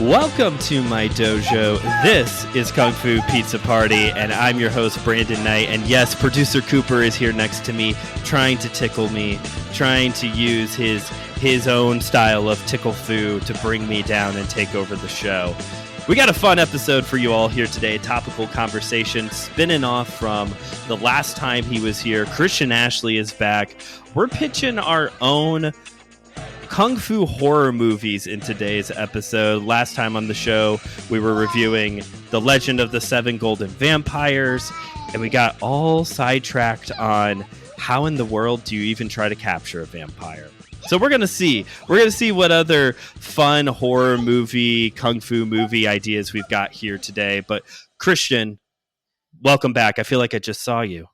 Welcome to my dojo. This is Kung Fu Pizza Party, and I'm your host, Brandon Knight. And yes, producer Cooper is here next to me, trying to tickle me, trying to use his own style of tickle fu to bring me down and take over the show. We got a fun episode for you all here today. Topical conversation spinning off from the last time he was here. Christian Ashley is back. We're pitching our own Kung Fu horror movies in today's episode. Last time on the show, we were reviewing The Legend of the Seven Golden Vampires, and we got all sidetracked on how in the world do you even try to capture a vampire. So we're gonna see what other fun horror movie, Kung Fu movie ideas we've got here today. But Christian, welcome back. I feel like I just saw you.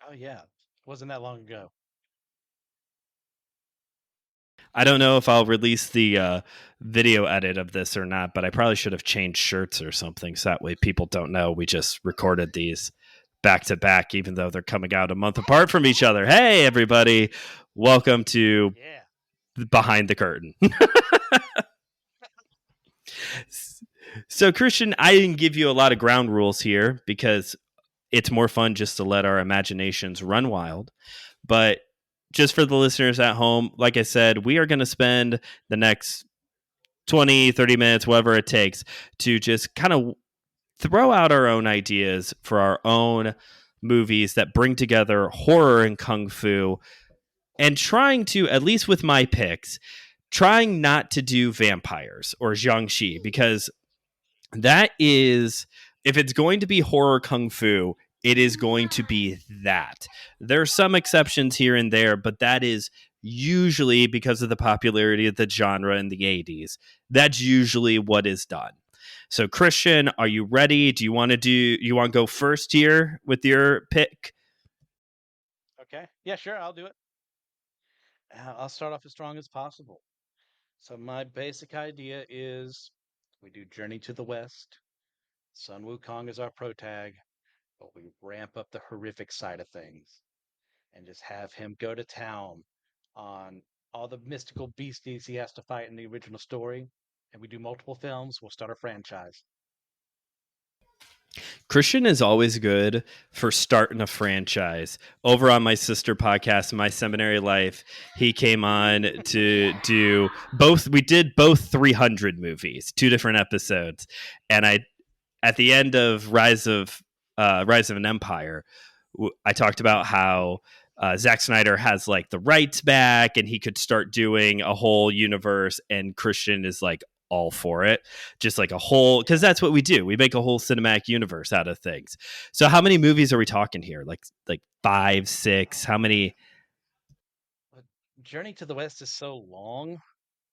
Oh yeah, wasn't that long ago. I don't know if I'll release the video edit of this or not, but I probably should have changed shirts or something so that way people don't know we just recorded these back to back, even though they're coming out a month apart from each other. Hey, everybody. Welcome to Behind the Curtain. So, Christian, I didn't give you a lot of ground rules here because it's more fun just to let our imaginations run wild. But just for the listeners at home, like I said, we are going to spend the next 20, 30 minutes, whatever it takes, to just kind of throw out our own ideas for our own movies that bring together horror and kung fu, and trying to, at least with my picks, trying not to do vampires or Jiangxi, because that is, if it's going to be horror kung fu, it is going to be that. There are some exceptions here and there, but that is usually because of the popularity of the genre in the 80s. That's usually what is done. So, Christian, are you ready? You want to go first here with your pick? Okay. Yeah, sure. I'll do it. I'll start off as strong as possible. So my basic idea is we do Journey to the West. Sun Wukong is our protag, but we ramp up the horrific side of things and just have him go to town on all the mystical beasties he has to fight in the original story. And we do multiple films. We'll start a franchise. Christian is always good for starting a franchise. Over on my sister podcast, My Seminary Life, he came on to do both. We did both 300 movies, 2 different episodes. And at the end of Rise of an Empire, I talked about how Zack Snyder has like the rights back and he could start doing a whole universe, and Christian is like all for it, just like a whole, because that's what we do. We make a whole cinematic universe out of things. So how many movies are we talking here? Like 5, 6? How many? Journey to the West is so long.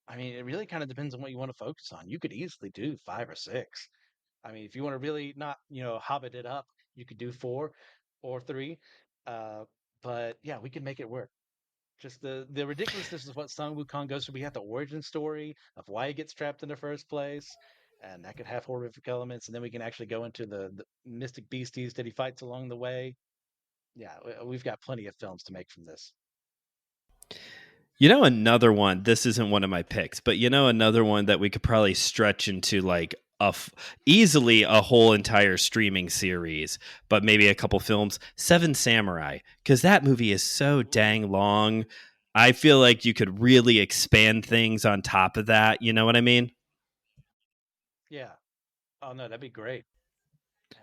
I mean, it really kind of depends on what you want to focus on. You could easily do 5 or 6. I mean, if you want to really not, hobbit it up, you could do 4 or 3. But yeah, we can make it work. Just the ridiculousness is what Sun Wukong goes through. We have the origin story of why he gets trapped in the first place, and that could have horrific elements. And then we can actually go into the mystic beasties that he fights along the way. Yeah, we've got plenty of films to make from this. Another one, this isn't one of my picks, but another one that we could probably stretch into like easily a whole entire streaming series, but maybe a couple films, Seven Samurai, because that movie is so dang long. I feel like you could really expand things on top of that. You know what I mean? Yeah. Oh no, that'd be great.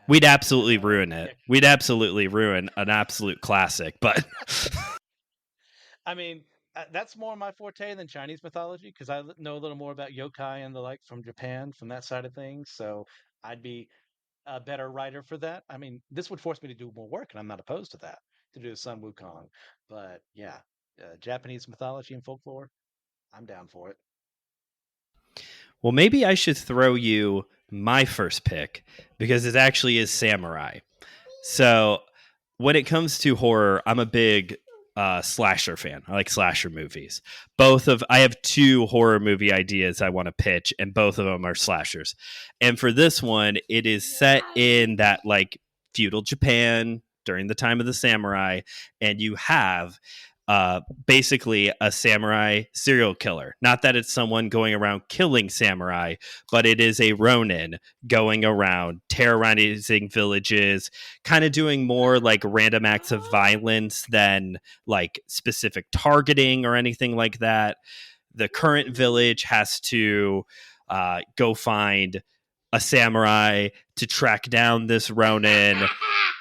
We'd absolutely ruin it. We'd absolutely ruin an absolute classic, but I mean, that's more my forte than Chinese mythology because I know a little more about yokai and the like from Japan, from that side of things. So I'd be a better writer for that. I mean, this would force me to do more work, and I'm not opposed to that, to do Sun Wukong. But yeah, Japanese mythology and folklore, I'm down for it. Well, maybe I should throw you my first pick because it actually is samurai. So when it comes to horror, I'm a big slasher fan. I like slasher movies. I have 2 horror movie ideas I want to pitch, and both of them are slashers. And for this one, it is set in that like feudal Japan during the time of the samurai, and you have basically a samurai serial killer. Not that it's someone going around killing samurai, but it is a ronin going around terrorizing villages, kind of doing more like random acts of violence than like specific targeting or anything like that. The current village has to go find a samurai to track down this ronin.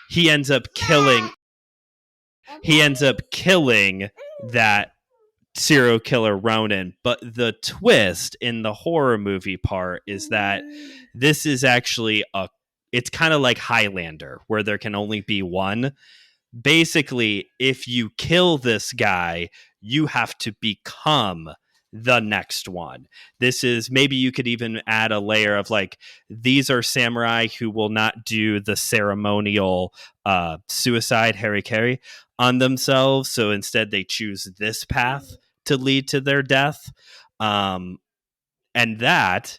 He ends up killing. He ends up killing that serial killer Ronin. But the twist in the horror movie part is that this is actually a. It's kind of like Highlander, where there can only be one. Basically, if you kill this guy, you have to become the next one. This is maybe you could even add a layer of like these are samurai who will not do the ceremonial suicide harikiri on themselves, so instead they choose this path to lead to their death. And that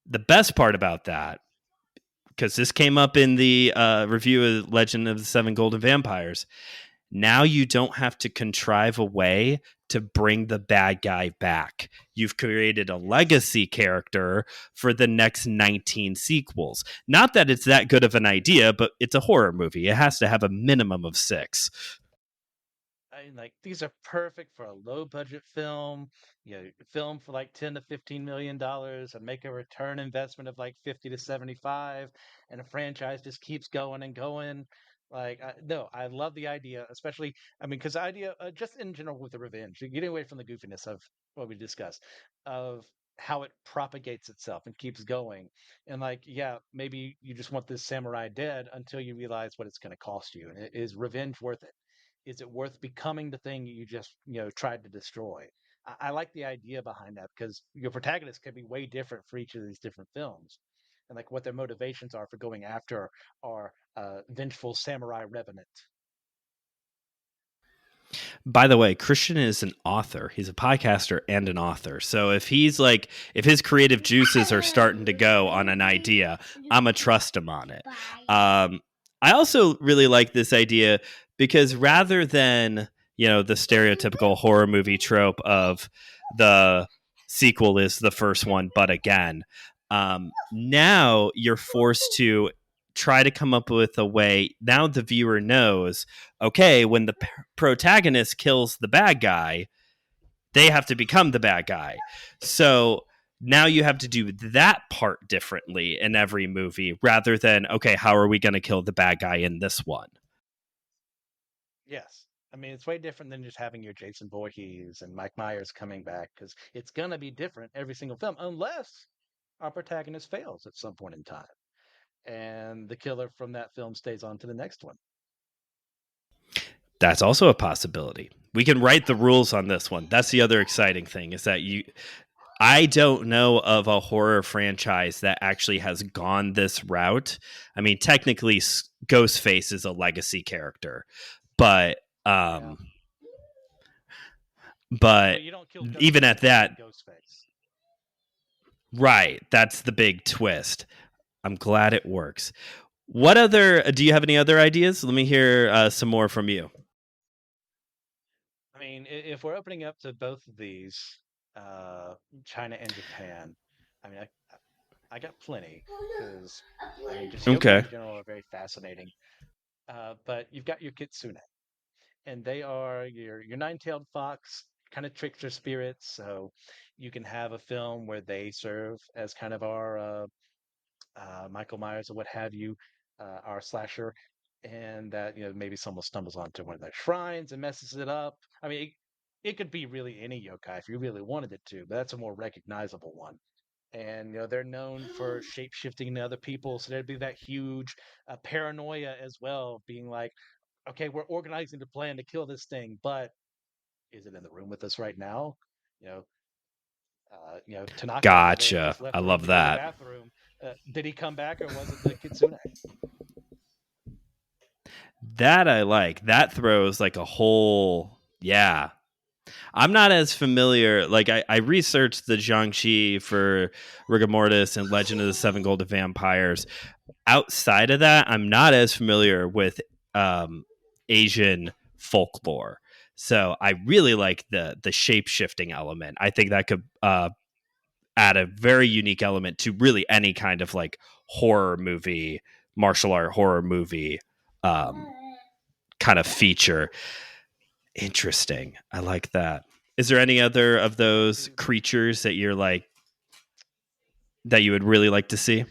the best part about that, because this came up in the review of Legend of the Seven Golden Vampires, now you don't have to contrive a way to bring the bad guy back. You've created a legacy character for the next 19 sequels. Not that it's that good of an idea, but it's a horror movie. It has to have a minimum of 6. I mean, like these are perfect for a low budget film. Film for like $10 to $15 million and make a return investment of like 50 to 75, and a franchise just keeps going and going. Like, no, I love the idea, especially. I mean, because the idea, just in general with the revenge, getting away from the goofiness of what we discussed, of how it propagates itself and keeps going. And like, yeah, maybe you just want this samurai dead until you realize what it's going to cost you. And is revenge worth it? Is it worth becoming the thing you just tried to destroy? I like the idea behind that because your protagonists can be way different for each of these different films, and like what their motivations are for going after our vengeful samurai revenant. By the way, Christian is an author. He's a podcaster and an author. So if he's like, if his creative juices are starting to go on an idea, I'm going to trust him on it. I also really like this idea because rather than, the stereotypical horror movie trope of the sequel is the first one, but again, now you're forced to try to come up with a way. Now the viewer knows, okay, when the protagonist kills the bad guy, they have to become the bad guy. So now you have to do that part differently in every movie rather than, okay, how are we going to kill the bad guy in this one? Yes. I mean, it's way different than just having your Jason Voorhees and Mike Myers coming back because it's going to be different every single film, unless our protagonist fails at some point in time and the killer from that film stays on to the next one. That's also a possibility. We can write the rules on this one. That's the other exciting thing is that I don't know of a horror franchise that actually has gone this route. I mean, technically, Ghostface is a legacy character, but Yeah. but You don't kill Ghostface even at that, Ghostface. right? That's the big twist. I'm glad it works. What other? Do you have any other ideas? Let me hear some more from you. I mean, if we're opening up to both of these, uh, China and Japan, I mean, I got plenty because I mean, just yokai Okay. in general are very fascinating. But you've got your kitsune, and they are your nine-tailed fox, kind of trickster spirits. So you can have a film where they serve as kind of our Michael Myers or what have you, our slasher, and that maybe someone stumbles onto one of their shrines and messes it up. I mean, it could be really any yokai if you really wanted it to, but that's a more recognizable one. And they're known for shape shifting to other people, so there'd be that huge paranoia as well, being like, okay, we're organizing the plan to kill this thing, but is it in the room with us right now? You know, Tanaka over there Gotcha. just left I the room love to go to the that. bathroom. Did he come back, or was it the kitsune? That I like. That throws like a whole. Yeah. I'm not as familiar. Like, I researched the Jiangxi for Rigor Mortis and Legend of the Seven Golden Vampires. Outside of that, I'm not as familiar with Asian folklore. So I really like the shape shifting element. I think that could add a very unique element to really any kind of like horror movie, martial art horror movie um, kind of feature. Interesting. I like that. Is there any other of Yeah, I those do. creatures that you're like that you would really like to see?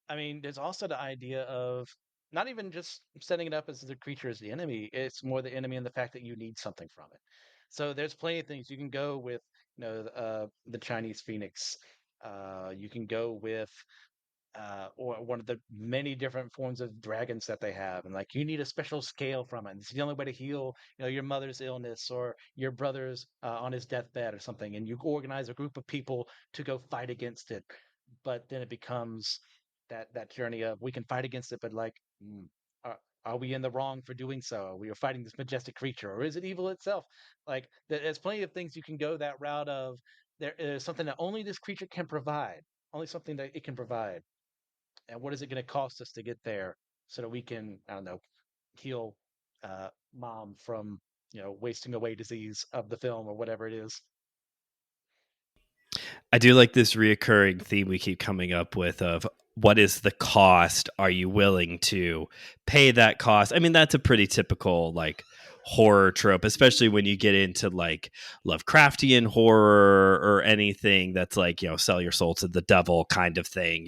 I mean, there's also the idea of not even just setting it up as the creature as the enemy. It's more the enemy and the fact that you need something from it. So there's plenty of things you can go with. The Chinese phoenix. You can go with or one of the many different forms of dragons that they have, and like you need a special scale from it. It's the only way to heal, your mother's illness or your brother's on his deathbed or something, and you organize a group of people to go fight against it. But then it becomes that journey of we can fight against it, but like, are we in the wrong for doing so? We are fighting this majestic creature, or is it evil itself? Like, there's plenty of things you can go that route of. There is something that only this creature can provide, only something that it can provide, and what is it going to cost us to get there so that we can, I don't know, heal mom from wasting away disease of the film or whatever it is. I do like this reoccurring theme we keep coming up with of what is the cost? Are you willing to pay that cost? I mean, that's a pretty typical like horror trope, especially when you get into like Lovecraftian horror or anything that's like, sell your soul to the devil kind of thing.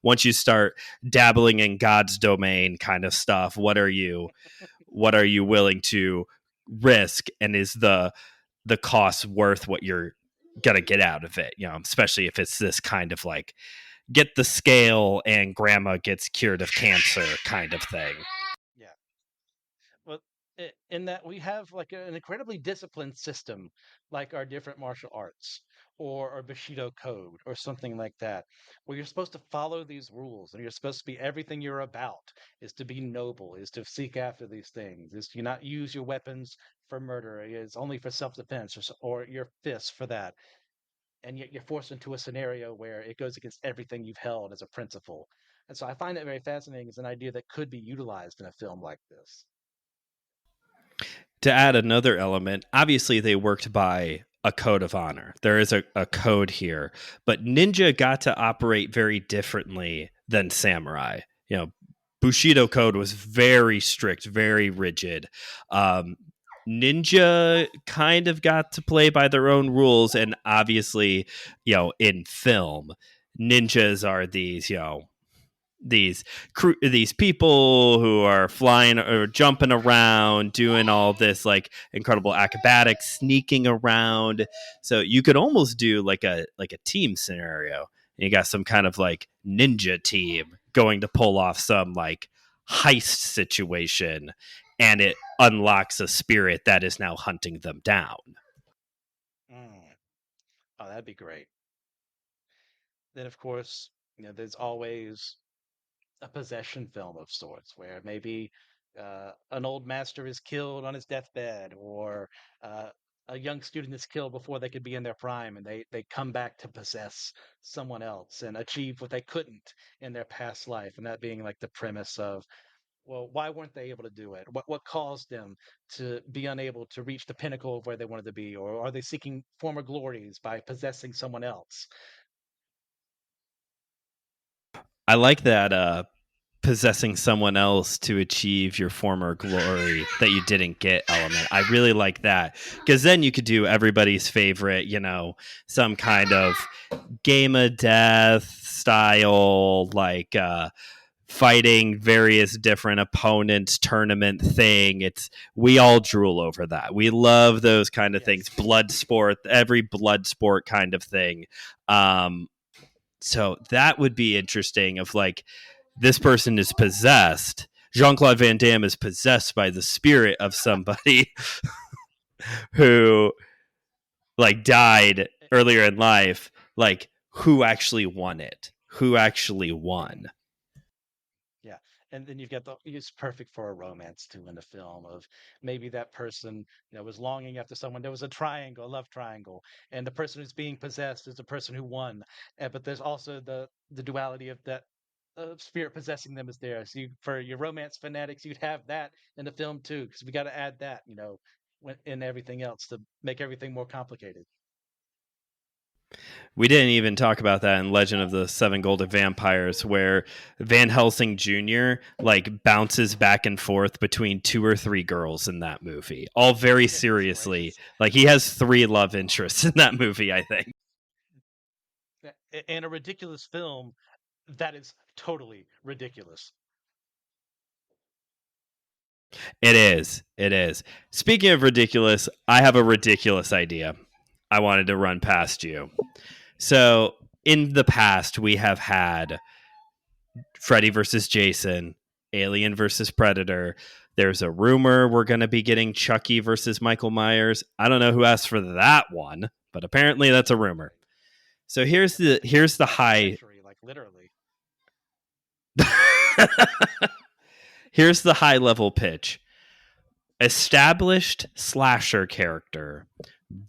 Once you start dabbling in God's domain kind of stuff, what are you willing to risk? And is the cost worth what you're gonna get out of it, especially if it's this kind of like get the scale and grandma gets cured of cancer kind of thing. Yeah. Well, in that we have like an incredibly disciplined system, like our different martial arts or our Bushido code or something like that, where you're supposed to follow these rules and you're supposed to be everything you're about is to be noble, is to seek after these things, is to not use your weapons for murder, is only for self-defense or your fists for that. And yet you're forced into a scenario where it goes against everything you've held as a principle. And so I find it very fascinating as an idea that could be utilized in a film like this. To add another element, obviously they worked by a code of honor. There is a code here, but ninja got to operate very differently than samurai. Bushido code was very strict, very rigid. Um, Ninja kind of got to play by their own rules, and obviously, in film, ninjas are these people who are flying or jumping around, doing all this like incredible acrobatics, sneaking around. So you could almost do like a team scenario. And you got some kind of like ninja team going to pull off some like heist situation, and it unlocks a spirit that is now hunting them down. Mm. Oh, that'd be great. Then, of course, there's always a possession film of sorts where maybe an old master is killed on his deathbed, or uh, a young student is killed before they could be in their prime, and they come back to possess someone else and achieve what they couldn't in their past life. And that being like the premise of, well, why weren't they able to do it? What caused them to be unable to reach the pinnacle of where they wanted to be? Or are they seeking former glories by possessing someone else? I like that possessing someone else to achieve your former glory that you didn't get element. I really like that because then you could do everybody's favorite, some kind of game of death style, like fighting various different opponents tournament thing. We all drool over that. We love those kind of things. Yes. Blood sport, every blood sport kind of thing. Um, so that would be interesting of like this person is possessed. Jean Claude Van Damme is possessed by the spirit of somebody who like died Eh, earlier in life. Like who actually won it? Who actually mm. won? Yeah, and then you've got it's perfect for a romance too in the film of maybe that person, was longing after someone. There was a triangle, a love triangle, and the person who's being possessed is the person who won. But there's also the duality of that spirit possessing them is there. So for your romance fanatics, you'd have that in the film too, because we got to add that, in everything else to make everything more complicated. We didn't even talk about that in Legend of the Seven Golden Vampires, where Van Helsing Jr. like bounces back and forth between two or three girls in that movie, all very Goodness seriously. gracious. Like he has three love interests in that movie, I think. And a ridiculous film that is totally ridiculous. It is. It is. Speaking of ridiculous, I have a ridiculous idea I wanted to run past you. So, in the past, we have had Freddy versus Jason, Alien versus Predator. There's a rumor we're going to be getting Chucky versus Michael Myers. I don't know who asked for that one, but apparently that's a rumor. So here's the That's the high century, like literally. here's the high level pitch. Established slasher character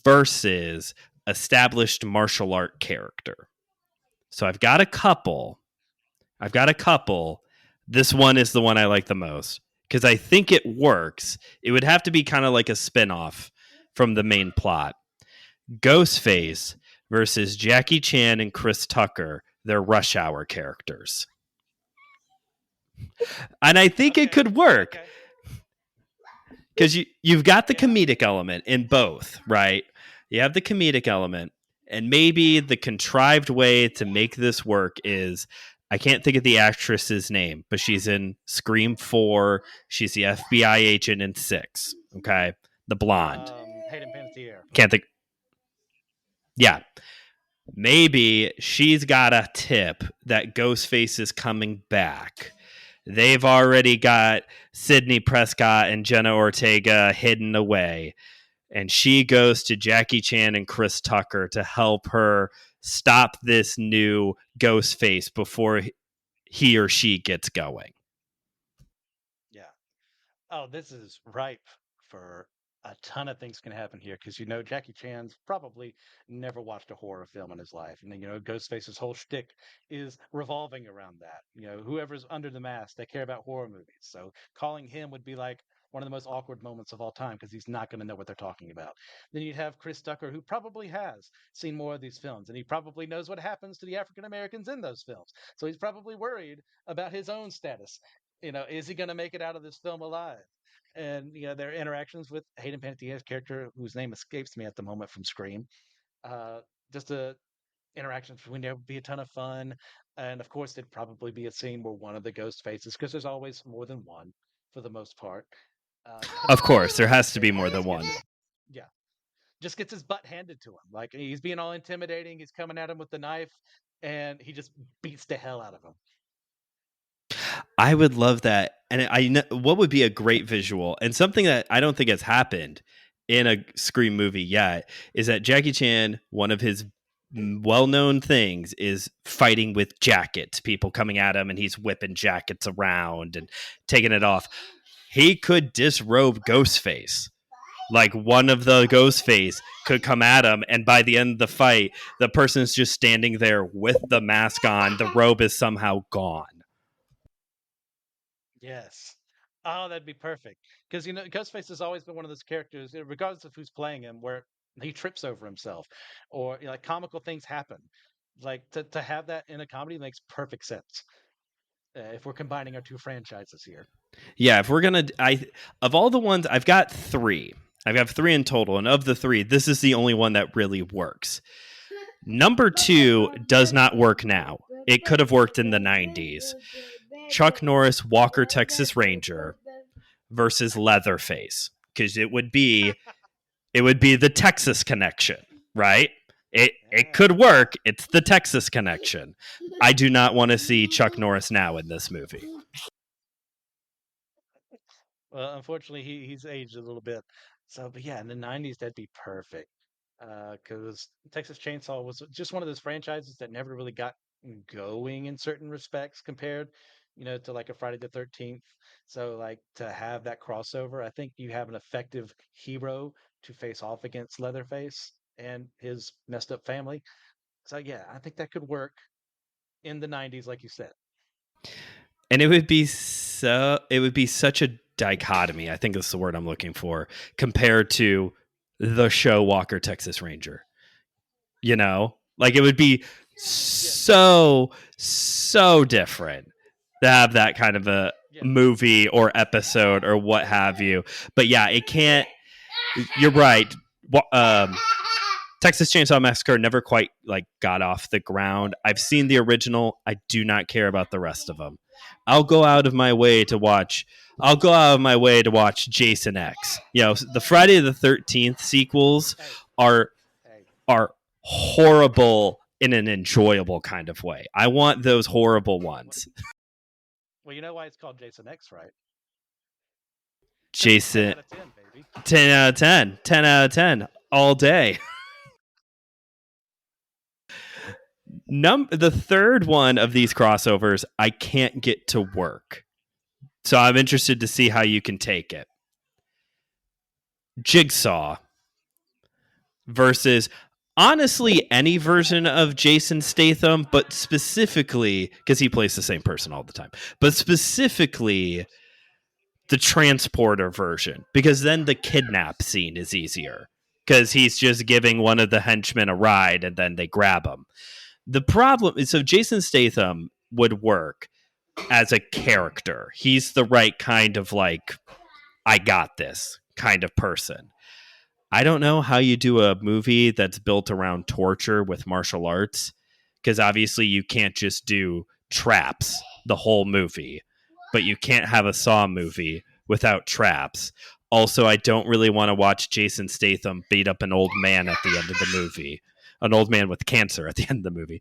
versus established martial art character. So I've got a couple. This one is the one I like the most because I think it works. It would have to be kind of like a spin-off from the main plot. Ghostface versus Jackie Chan and Chris Tucker, they're Rush Hour characters. And I think it could work. Okay. Because you've got the comedic element in both, right? You have the comedic element, and maybe the contrived way to make this work is I can't think of the actress's name, but she's in Scream 4. She's the FBI agent in 6. Okay, the blonde. Hayden Panettiere. Can't think. Yeah, maybe she's got a tip that Ghostface is coming back. They've already got Sidney Prescott and Jenna Ortega hidden away. And she goes to Jackie Chan and Chris Tucker to help her stop this new Ghostface before he or she gets going. Yeah. Oh, this is ripe for a ton of things can happen here because Jackie Chan's probably never watched a horror film in his life, and then Ghostface's whole shtick is revolving around that. Whoever's under the mask, they care about horror movies, so calling him would be like one of the most awkward moments of all time because he's not going to know what they're talking about. Then you'd have Chris Tucker, who probably has seen more of these films, and he probably knows what happens to the African Americans in those films, so he's probably worried about his own status. Is he going to make it out of this film alive? And their interactions with Hayden Panettiere's character, whose name escapes me at the moment from Scream, uh, just the interactions between there would be a ton of fun, and of course there'd probably be a scene where one of the ghost faces, because there's always more than one for the most part, Of course, confronts there has to be and more than just one. yeah, just gets his butt handed to him. Like he's being all intimidating, he's coming at him with the knife, and he just beats the hell out of him. I would love that. And I know what would be a great visual and something that I don't think has happened in a Scream movie yet is that Jackie Chan, one of his well-known things is fighting with jackets, people coming at him and he's whipping jackets around and taking it off. He could disrobe Ghostface. Like one of the Ghostface could come at him, and by the end of the fight, the person's just standing there with the mask on. The robe is somehow gone. Yes. Oh, that'd be perfect. Because Ghostface has always been one of those characters, regardless of who's playing him, where he trips over himself, or like comical things happen. Like to have that in a comedy makes perfect sense. If we're combining our two franchises here. Yeah, if we're gonna, I of all the ones I've got three. I've got three in total, and of the three, this is the only one that really works. Number two does not work now. It could have worked in the 90s. Chuck Norris, Walker, Texas Ranger versus Leatherface, because it would be the Texas connection, right? It could work. It's the Texas connection. I do not want to see Chuck Norris now in this movie. Well, unfortunately, he's aged a little bit. So, but yeah, in the '90s, that'd be perfect. Because Texas Chainsaw was just one of those franchises that never really got going in certain respects compared, to like a Friday the 13th. So, like to have that crossover, I think you have an effective hero to face off against Leatherface and his messed up family. So, yeah, I think that could work in the '90s, like you said. And it would be such a dichotomy. I think that's the word I'm looking for, compared to the show Walker Texas Ranger. You know, like it would be Yes, so different to have that kind of a yes. movie or episode or what have you. But yeah, it can't. You're right. Texas Chainsaw Massacre never quite like got off the ground. I've seen the original. I do not care about the rest of them. I'll go out of my way to watch. I'll go out of my way to watch Jason X. You know, the Friday the 13th sequels Hey, are hey. are horrible in an enjoyable kind of way. I want those horrible Well, ones. well, you know why it's called Jason X, right? Because it's 10 Jason out of 10, baby. 10 out of 10. 10 out of 10 all day. The third one of these crossovers I can't get to work. So I'm interested to see how you can take it. Jigsaw versus honestly any version of Jason Statham, but specifically because he plays the same person all the time, but specifically the transporter version, because then the kidnap scene is easier because he's just giving one of the henchmen a ride and then they grab him. The problem is, so Jason Statham would work as a character. He's the right kind of like, I got this kind of person. I don't know how you do a movie that's built around torture with martial arts, because obviously you can't just do traps the whole movie, but you can't have a Saw movie without traps. Also, I don't really want to watch Jason Statham beat up an old man at the end of the movie, an old man with cancer at the end of the movie.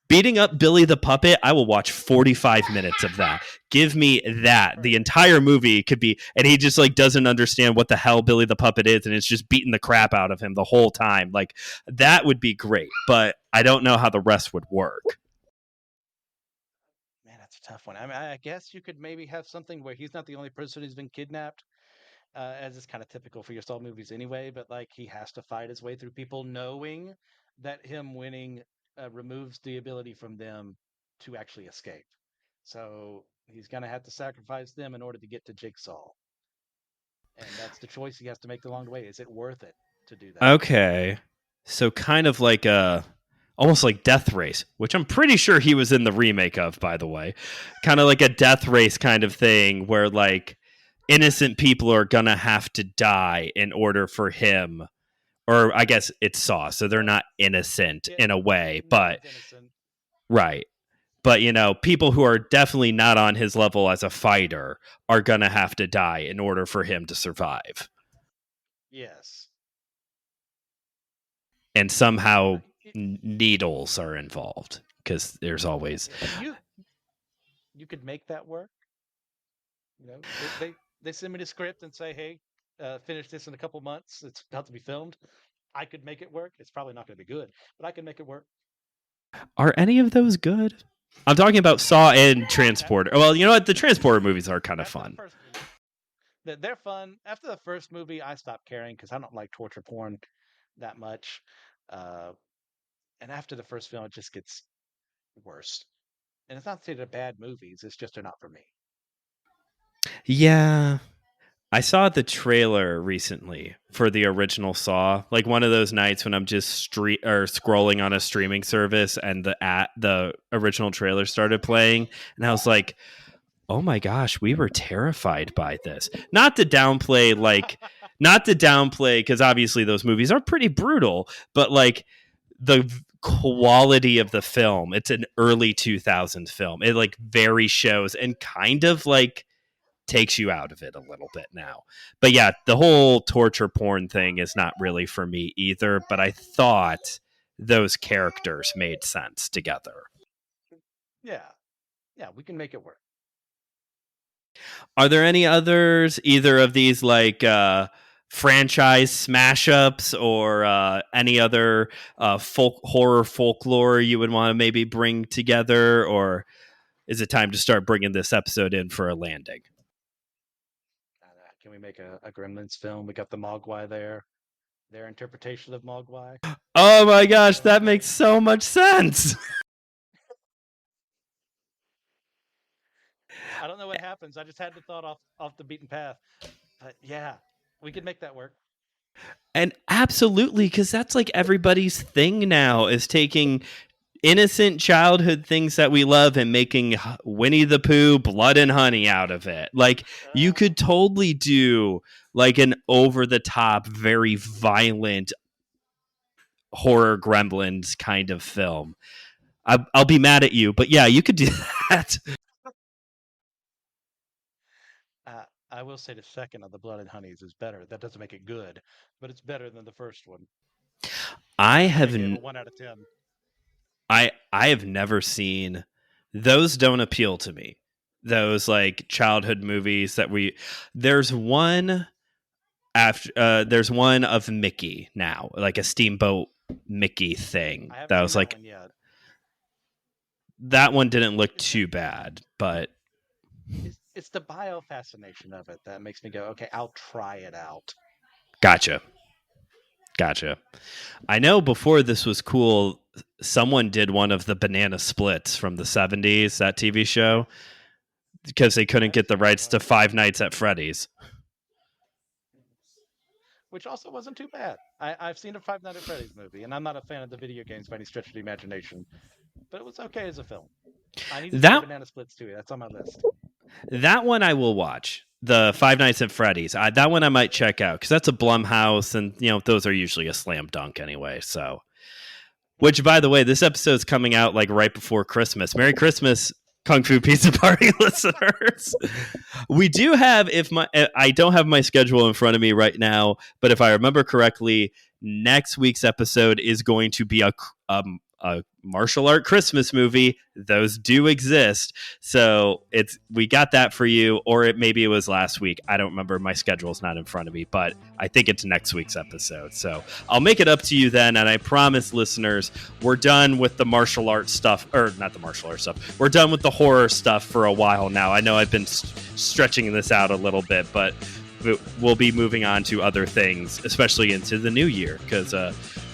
Beating up Billy the Puppet, I will watch 45 minutes of that. Give me that. The entire movie could be, and he just like doesn't understand what the hell Billy the Puppet is, and it's just beating the crap out of him the whole time. Like that would be great, but I don't know how the rest would work. Man, that's a tough one. I mean, I guess you could maybe have something where he's not the only person who's been kidnapped, as is kind of typical for your Saw movies anyway. But like, he has to fight his way through people, knowing that him winning removes the ability from them to actually escape. So he's gonna have to sacrifice them in order to get to Jigsaw, and that's the choice he has to make along the way. Is it worth it to do that? Okay. So kind of like a almost like Death Race, which I'm pretty sure he was in the remake of, by the way. Kind of like a Death Race kind of thing where like innocent people are gonna have to die in order for him, or I guess it's Saw, so they're Well, not innocent yeah, in a way, no but one's innocent. right. But you know, people who are definitely not on his level as a fighter are gonna have to die in order for him to survive. Yes. And Uh, somehow y- needles are involved because there's always yeah, you could make that work. You know, they send me the script and say, "Hey, finish this in a couple months. It's about to be filmed." I could make it work. It's probably not going to be good, but I can make it work. are any of those good? I'm talking about Saw and A- Transporter. Well, you know what? The Transporter movies are kind of After the fun. first movie, they're fun. After the first movie, I stopped caring because I don't like torture porn that much. Uh, and after the first film, it just gets worse. And it's not to say they're bad movies. It's just they're not for me. Yeah, I saw the trailer recently for the original Saw. Like one of those nights when I'm just scrolling on a streaming service and the original trailer started playing, and I was like, "Oh my gosh, we were terrified by this." Not to downplay because obviously those movies are pretty brutal, but like the quality of the film, it's an early 2000s film. It like very shows and kind of like takes you out of it a little bit now. But yeah, the whole torture porn thing is not really for me either, but I thought those characters made sense together. Yeah, yeah, we can make it work. Are there any others, either of these like franchise smash ups or any other horror folklore you would want to maybe bring together? Or is it time to start bringing this episode in for a landing? Can we make a Gremlins film? We got the Mogwai there. Their interpretation of Mogwai. Oh my gosh, So that makes so much sense. I don't know what happens. I just had the thought off the beaten path. But yeah, we could make that work. And absolutely, because that's like everybody's thing now is taking innocent childhood things that we love and making Winnie the Pooh blood and honey out of it. Like you could totally do like an over the top, very violent horror Gremlins kind of film. I'll be mad at you, but yeah, you could do that. I will say the second of the Blood and Honeys is better. That doesn't make it good, but it's better than the first one. I Make have it a 1 out of 10. I have never seen those. Don't appeal to me. Those like childhood movies that there's one there's one of Mickey now, like a Steamboat Mickey thing. I haven't That seen was that like one yet. that one didn't look too bad, but It's the bio fascination of it that makes me go, okay, I'll try it out. Gotcha. I know before this was cool, someone did one of the Banana Splits from the 70s, that TV show, because they couldn't get the rights to Five Nights at Freddy's. Which also wasn't too bad. I've seen a Five Nights at Freddy's movie, and I'm not a fan of the video games by any stretch of the imagination, but it was okay as a film. I need to see Banana Splits too. That's on my list. That one I will watch. The Five Nights at Freddy's. That one I might check out because that's a Blumhouse, and those are usually a slam dunk anyway. So, which by the way, this episode's coming out like right before Christmas. Merry Christmas, Kung Fu Pizza Party listeners. We do have I don't have my schedule in front of me right now, but if I remember correctly, next week's episode is going to be a martial art Christmas movie. Those do exist, so we got that for you. Or maybe it was last week. I don't remember. My schedule's not in front of me, but I think it's next week's episode. So I'll make it up to you then, and I promise, listeners, we're done with the martial arts stuff, or not the martial arts stuff. We're done with the horror stuff for a while now. I know I've been stretching this out a little bit, but we'll be moving on to other things, especially into the new year, because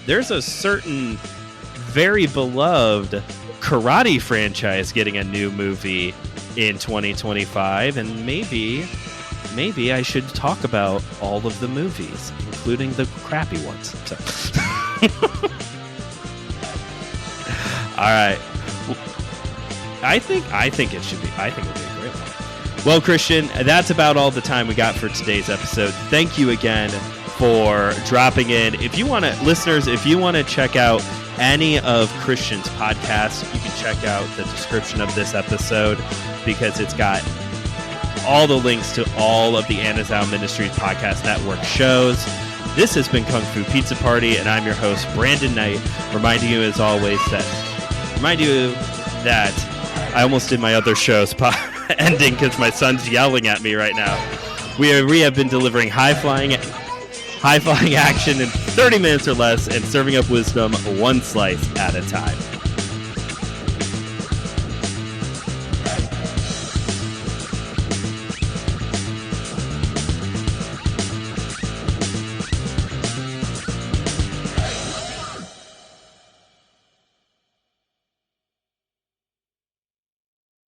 there's a certain very beloved karate franchise getting a new movie in 2025, and maybe I should talk about all of the movies, including the crappy ones. So. All right. I think it'll be a great one. Well, Christian, that's about all the time we got for today's episode. Thank you again for dropping in. If you want to check out any of Christian's podcasts, you can check out the description of this episode because it's got all the links to all of the Anazao Ministries Podcast Network shows. This has been Kung Fu Pizza Party, and I'm your host, Brandon Knight, reminding you as always that I almost did my other show's ending because my son's yelling at me right now. We have been delivering high-flying action in 30 minutes or less and serving up wisdom one slice at a time.